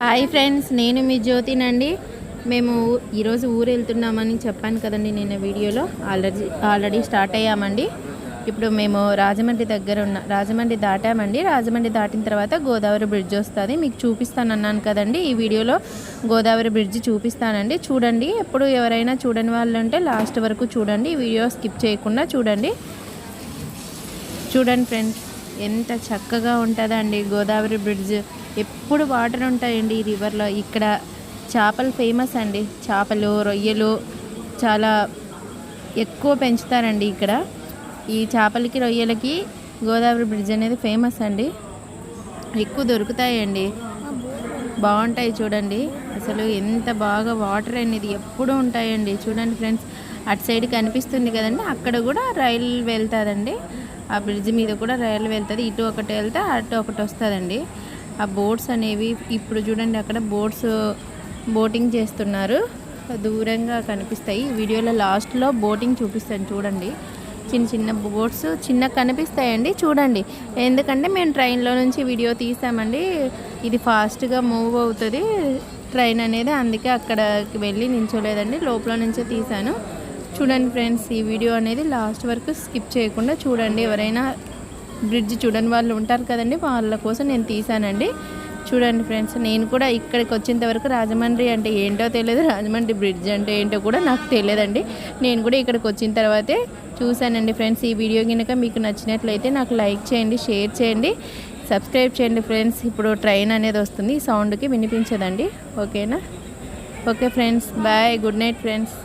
Hi friends, నేను మీ జ్యోతినండి. మేము ఈరోజు ఊరు వెళ్తున్నామని చెప్పాను కదండి నిన్న వీడియోలో. ఆల్రెడీ స్టార్ట్ అయ్యామండి. ఇప్పుడు మేము రాజమండ్రి దగ్గర రాజమండ్రి దాటామండి. రాజమండ్రి దాటిన తర్వాత గోదావరి బ్రిడ్జ్ వస్తుంది, మీకు చూపిస్తానన్నాను కదండి. ఈ వీడియోలో గోదావరి బ్రిడ్జ్ చూపిస్తానండి, చూడండి. ఎప్పుడు ఎవరైనా చూడని వాళ్ళు ఉంటే లాస్ట్ వరకు చూడండి, ఈ వీడియో స్కిప్ చేయకుండా చూడండి ఫ్రెండ్స్. ఎంత చక్కగా ఉంటుందండి గోదావరి బ్రిడ్జ్. ఎప్పుడు వాటర్ ఉంటాయండి ఈ రివర్లో. ఇక్కడ చేపలు ఫేమస్ అండి, చేపలు రొయ్యలు చాలా ఎక్కువ పెంచుతారండి ఇక్కడ. ఈ చేపలకి రొయ్యలకి గోదావరి బ్రిడ్జ్ అనేది ఫేమస్ అండి, ఎక్కువ దొరుకుతాయండి, బాగుంటాయి చూడండి. అసలు ఎంత బాగా వాటర్ అనేది ఎప్పుడు ఉంటాయండి చూడండి ఫ్రెండ్స్. అటు సైడ్ కనిపిస్తుంది కదండి, అక్కడ కూడా రైలు వెళ్తుందండి. ఆ బ్రిడ్జ్ మీద కూడా రైలు వెళ్తుంది, ఇటు ఒకటి వెళ్తే అటు ఒకటి వస్తుందండి. ఆ బోట్స్ అనేవి ఇప్పుడు చూడండి, అక్కడ బోటింగ్ చేస్తున్నారు, దూరంగా కనిపిస్తాయి. వీడియోలో లాస్ట్లో బోటింగ్ చూపిస్తాను చూడండి. చిన్న చిన్న బోట్స్ కనిపిస్తాయండి చూడండి. ఎందుకంటే మేము ట్రైన్లో నుంచి వీడియో తీసామండి, ఇది ఫాస్ట్గా మూవ్ అవుతుంది ట్రైన్ అనేది, అందుకే అక్కడికి వెళ్ళి నించోలేదండి, లోపల నుంచే తీసాను. చూడండి ఫ్రెండ్స్, ఈ వీడియో అనేది లాస్ట్ వరకు స్కిప్ చేయకుండా చూడండి. ఎవరైనా బ్రిడ్జ్ చూడని వాళ్ళు ఉంటారు కదండి, వాళ్ళ కోసం నేను తీసానండి. చూడండి ఫ్రెండ్స్, నేను కూడా ఇక్కడికి వచ్చేంత వరకు రాజమండ్రి అంటే ఏంటో తెలియదు, రాజమండ్రి బ్రిడ్జ్ అంటే ఏంటో కూడా నాకు తెలియదండి. నేను కూడా ఇక్కడికి వచ్చిన తర్వాతే చూశానండి ఫ్రెండ్స్. ఈ వీడియో కనుక మీకు నచ్చినట్లయితే నాకు లైక్ చేయండి, షేర్ చేయండి, సబ్స్క్రైబ్ చేయండి ఫ్రెండ్స్. ఇప్పుడు ట్రైన్ అనేది వస్తుంది, సౌండ్కి వినిపించదండి, ఓకేనా? Okay friends, bye, good night friends.